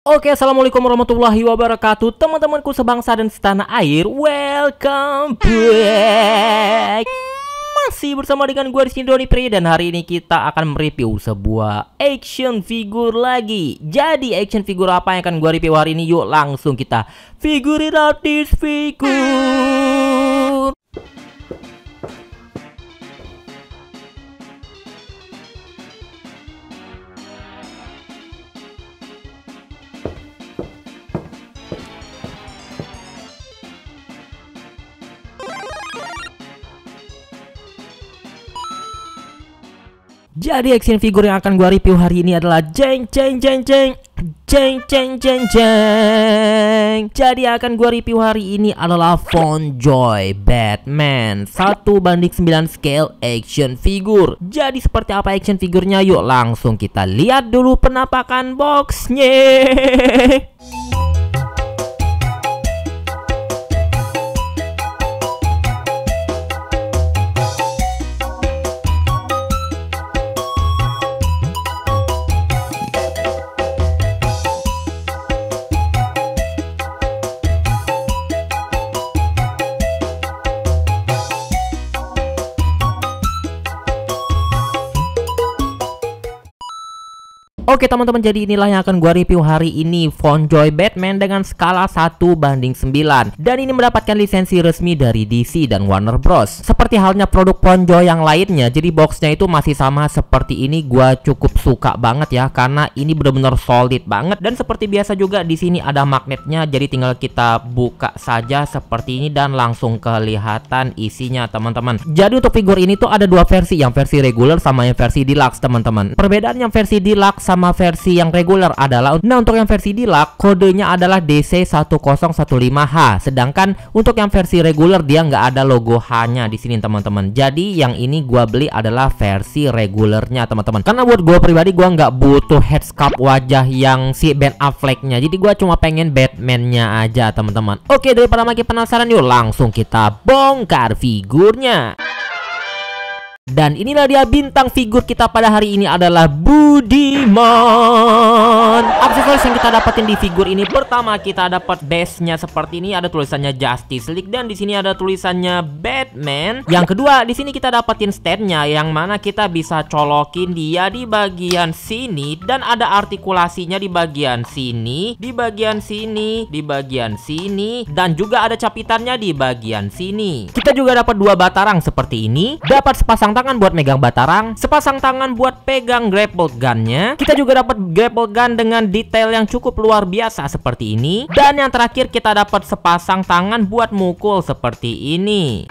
Oke, assalamualaikum warahmatullahi wabarakatuh, teman-temanku sebangsa dan setanah air. Welcome back. Masih bersama dengan gue di sini Doni Pri, dan hari ini kita akan mereview sebuah action figure lagi. Jadi action figure apa yang akan gue review hari ini? Yuk langsung kita figure it out this figure. Jadi action figure yang akan gua review hari ini adalah jeng. Jadi akan gua review hari ini adalah Fonjoy Batman 1:9 scale action figure. Jadi seperti apa action figurnya? Yuk langsung kita lihat dulu penampakan boxnya. Oke teman-teman, jadi inilah yang akan gua review hari ini, Fonjoy Batman dengan skala 1:9. Dan ini mendapatkan lisensi resmi dari DC dan Warner Bros. Seperti halnya produk Fonjoy yang lainnya, jadi boxnya itu masih sama seperti ini. Gua cukup suka banget ya, karena ini benar-benar solid banget. Dan seperti biasa juga di sini ada magnetnya, jadi tinggal kita buka saja seperti ini dan langsung kelihatan isinya teman-teman. Jadi untuk figur ini tuh ada dua versi, yang versi regular sama yang versi deluxe teman-teman. Perbedaan yang versi deluxe sama versi yang regular adalah, nah untuk yang versi deluxe kodenya adalah DC1015H, sedangkan untuk yang versi regular dia nggak ada logo H-nya di sini teman-teman. Jadi yang ini gua beli adalah versi regulernya teman-teman, karena buat gua pribadi gua nggak butuh head sculpt wajah yang si Ben Affleck-nya, jadi gua cuma pengen Batman-nya aja teman-teman. Oke, daripada makin penasaran, yuk langsung kita bongkar figurnya. Dan inilah dia bintang figur kita pada hari ini adalah Budiman. Aksesoris yang kita dapatin di figur ini, pertama kita dapat base-nya seperti ini, ada tulisannya Justice League dan di sini ada tulisannya Batman. Yang kedua, di sini kita dapatin stand-nya yang mana kita bisa colokin dia di bagian sini dan ada artikulasinya di bagian sini, di bagian sini, di bagian sini, dan juga ada capitannya di bagian sini. Kita juga dapat dua batarang seperti ini, dapat sepasang tangan buat megang batarang, sepasang tangan buat pegang grapple gun-nya. Kita juga dapat grapple gun dengan detail yang cukup luar biasa seperti ini. Dan yang terakhir kita dapat sepasang tangan buat mukul seperti ini.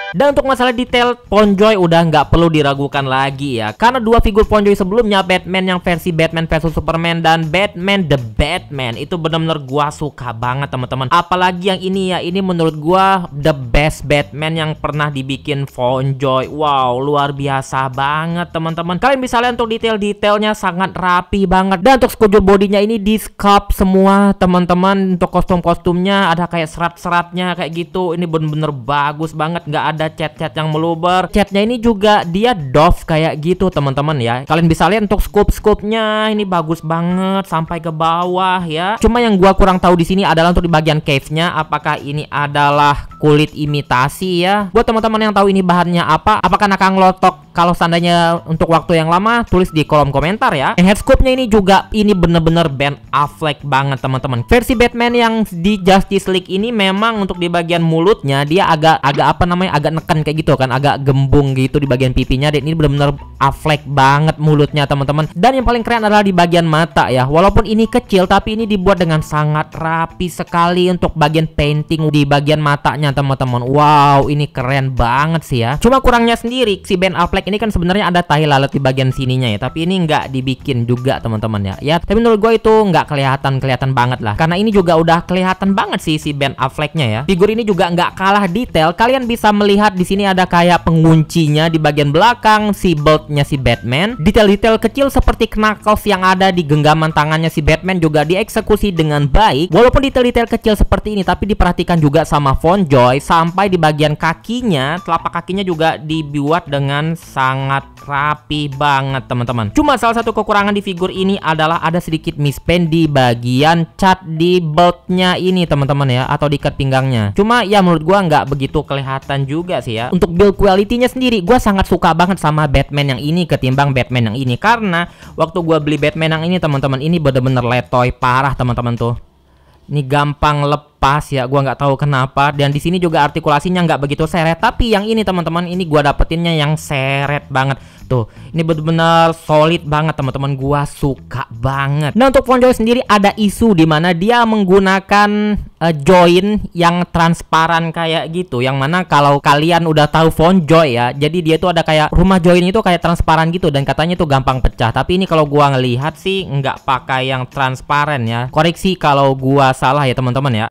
Dan untuk masalah detail Fonjoy udah nggak perlu diragukan lagi ya, karena dua figur Fonjoy sebelumnya, Batman yang versi Batman vs Superman dan Batman The Batman, itu bener-bener gua suka banget teman-teman. Apalagi yang ini ya, ini menurut gua the best Batman yang pernah dibikin Fonjoy. Wow, luar biasa banget teman-teman. Kalian bisa lihat untuk detail-detailnya sangat rapi banget. Dan untuk sekujur bodinya ini di sculpt semua teman-teman. Untuk kostum-kostumnya ada kayak serat-seratnya kayak gitu. Ini bener-bener bagus banget, nggak ada cat-cat yang meluber. Catnya ini juga dia doff kayak gitu teman-teman ya. Kalian bisa lihat untuk scoop-scoopnya ini bagus banget sampai ke bawah ya. Cuma yang gua kurang tahu di sini adalah untuk di bagian cave-nya, apakah ini adalah kulit imitasi ya. Buat teman-teman yang tahu ini bahannya apa, apakah akan ngelotok kalau seandainya untuk waktu yang lama, tulis di kolom komentar ya. Yang head scoop-nya ini juga ini bener-bener Ben Affleck banget teman-teman. Versi Batman yang di Justice League ini memang untuk di bagian mulutnya dia agak apa namanya, agak neken kayak gitu kan, agak gembung gitu di bagian pipinya. Dan ini bener-bener Affleck banget mulutnya teman-teman. Dan yang paling keren adalah di bagian mata ya. Walaupun ini kecil tapi ini dibuat dengan sangat rapi sekali untuk bagian painting di bagian matanya teman-teman. Wow, ini keren banget sih ya. Cuma kurangnya sendiri, si Ben Affleck ini kan sebenarnya ada tahi lalat di bagian sininya ya, tapi ini nggak dibikin juga teman-teman ya. Tapi menurut gue itu nggak kelihatan banget lah, karena ini juga udah kelihatan banget sih si Ben Affleck-nya ya. Figur ini juga nggak kalah detail. Kalian bisa melihat di sini ada kayak penguncinya di bagian belakang, si belt-nya si Batman. Detail-detail kecil seperti knuckles yang ada di genggaman tangannya si Batman juga dieksekusi dengan baik. Walaupun detail-detail kecil seperti ini, tapi diperhatikan juga sama Fonjoy sampai di bagian kakinya, telapak kakinya juga dibuat dengan sangat rapi banget teman-teman. Cuma salah satu kekurangan di figur ini adalah ada sedikit mispen di bagian cat di beltnya ini teman-teman ya, atau di ikat pinggangnya. Cuma ya menurut gua nggak begitu kelihatan juga sih ya. Untuk build quality-nya sendiri gua sangat suka banget sama Batman yang ini ketimbang Batman yang ini, karena waktu gua beli Batman yang ini teman-teman, ini bener-bener letoy parah teman-teman tuh. Ini gampang lepas ya, gua nggak tahu kenapa. Dan di sini juga artikulasinya nggak begitu seret, tapi yang ini teman-teman, ini gua dapetinnya yang seret banget. Tuh, ini bener-bener solid banget teman-teman, gua suka banget. Nah, untuk Fonjoy sendiri ada isu di mana dia menggunakan join yang transparan kayak gitu, yang mana kalau kalian udah tahu Fonjoy ya, jadi dia tuh ada kayak rumah join itu kayak transparan gitu, dan katanya tuh gampang pecah. Tapi ini kalau gua ngelihat sih nggak pakai yang transparan ya. Koreksi kalau gua salah ya teman-teman ya.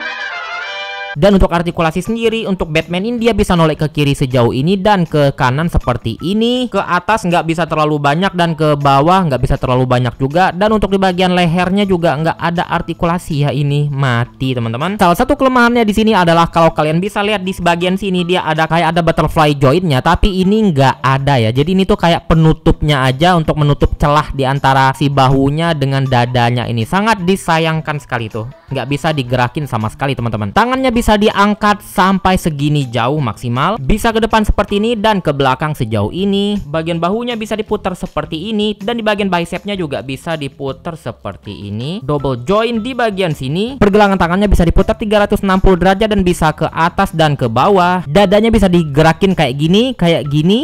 Dan untuk artikulasi sendiri, untuk Batman ini dia bisa noleh ke kiri sejauh ini dan ke kanan seperti ini. Ke atas nggak bisa terlalu banyak dan ke bawah nggak bisa terlalu banyak juga. Dan untuk di bagian lehernya juga nggak ada artikulasi ya, ini mati teman-teman. Salah satu kelemahannya di sini adalah kalau kalian bisa lihat di sebagian sini dia ada kayak ada butterfly jointnya, tapi ini nggak ada ya. Jadi ini tuh kayak penutupnya aja untuk menutup celah di antara si bahunya dengan dadanya ini. Sangat disayangkan sekali tuh. Nggak bisa digerakin sama sekali teman-teman. Tangannya bisa diangkat sampai segini jauh maksimal, bisa ke depan seperti ini dan ke belakang sejauh ini. Bagian bahunya bisa diputar seperti ini, dan di bagian bicepnya juga bisa diputar seperti ini. Double joint di bagian sini. Pergelangan tangannya bisa diputar 360 derajat dan bisa ke atas dan ke bawah. Dadanya bisa digerakin kayak gini,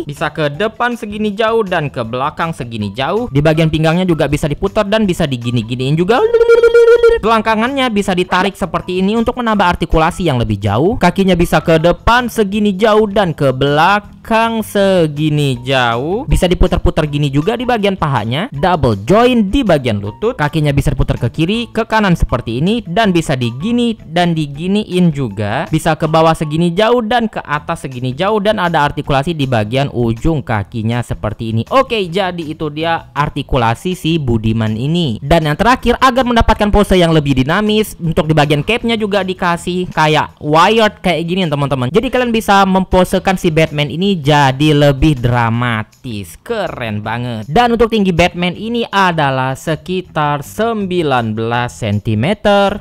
bisa ke depan segini jauh dan ke belakang segini jauh. Di bagian pinggangnya juga bisa diputar dan bisa digini-giniin juga. Selangkangannya bisa ditarik seperti ini untuk menambah artikulasi yang lebih jauh. Kakinya bisa ke depan segini jauh dan ke belakang segini jauh. Bisa diputar-putar gini juga di bagian pahanya. Double joint di bagian lutut. Kakinya bisa diputar ke kiri, ke kanan seperti ini, dan bisa digini dan diginiin juga. Bisa ke bawah segini jauh dan ke atas segini jauh, dan ada artikulasi di bagian ujung kakinya seperti ini. Oke, jadi itu dia artikulasi si Budiman ini. Dan yang terakhir, agar mendapatkan pose yang lebih dinamis, untuk di bagian cape-nya juga dikasih kayak wired kayak gini teman-teman. Jadi kalian bisa memposekan si Batman ini jadi lebih dramatis. Keren banget. Dan untuk tinggi Batman ini adalah sekitar 19 cm.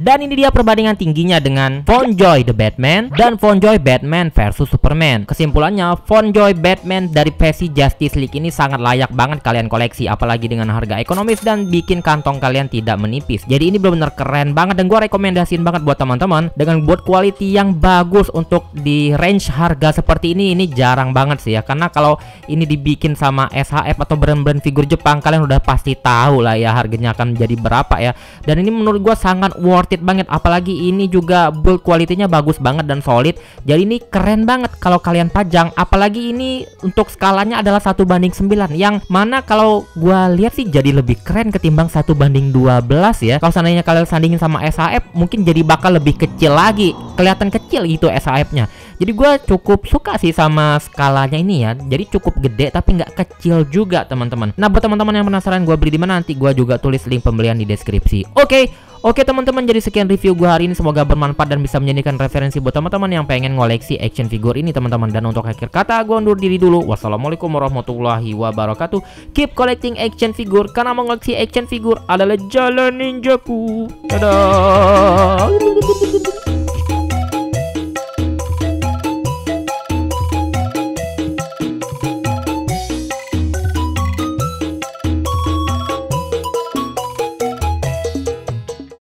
Dan ini dia perbandingan tingginya dengan Fonjoy The Batman dan Fonjoy Batman versus Superman. Kesimpulannya, Fonjoy Batman dari versi Justice League ini sangat layak banget kalian koleksi, apalagi dengan harga ekonomis dan bikin kantong kalian tidak menipis. Jadi ini benar-benar keren banget, dan gua rekomendasiin banget buat teman-teman dengan buat quality yang bagus untuk di range harga seperti ini jarang banget sih ya. Karena kalau ini dibikin sama SHF atau brand-brand figur Jepang, kalian udah pasti tahu lah ya harganya akan jadi berapa ya. Dan ini menurut gua sangat worth it banget, apalagi ini juga build quality-nya bagus banget dan solid. Jadi ini keren banget kalau kalian pajang, apalagi ini untuk skalanya adalah 1:9, yang mana kalau gua lihat sih jadi lebih keren ketimbang 1:12 ya. Kalau seandainya kalian sandingin sama SHF, mungkin jadi bakal lebih kecil lagi, kelihatan kecil gitu SHF-nya. Jadi gue cukup suka sih sama skalanya ini ya. Jadi cukup gede tapi nggak kecil juga teman-teman. Nah, buat teman-teman yang penasaran gue beli di mana, nanti gue juga tulis link pembelian di deskripsi. Oke teman-teman, jadi sekian review gue hari ini, semoga bermanfaat dan bisa menjadikan referensi buat teman-teman yang pengen ngoleksi action figure ini teman-teman. Dan untuk akhir kata, gue undur diri dulu. Wassalamualaikum warahmatullahi wabarakatuh. Keep collecting action figure, karena mengoleksi action figure adalah jalan ninjaku. Dadah.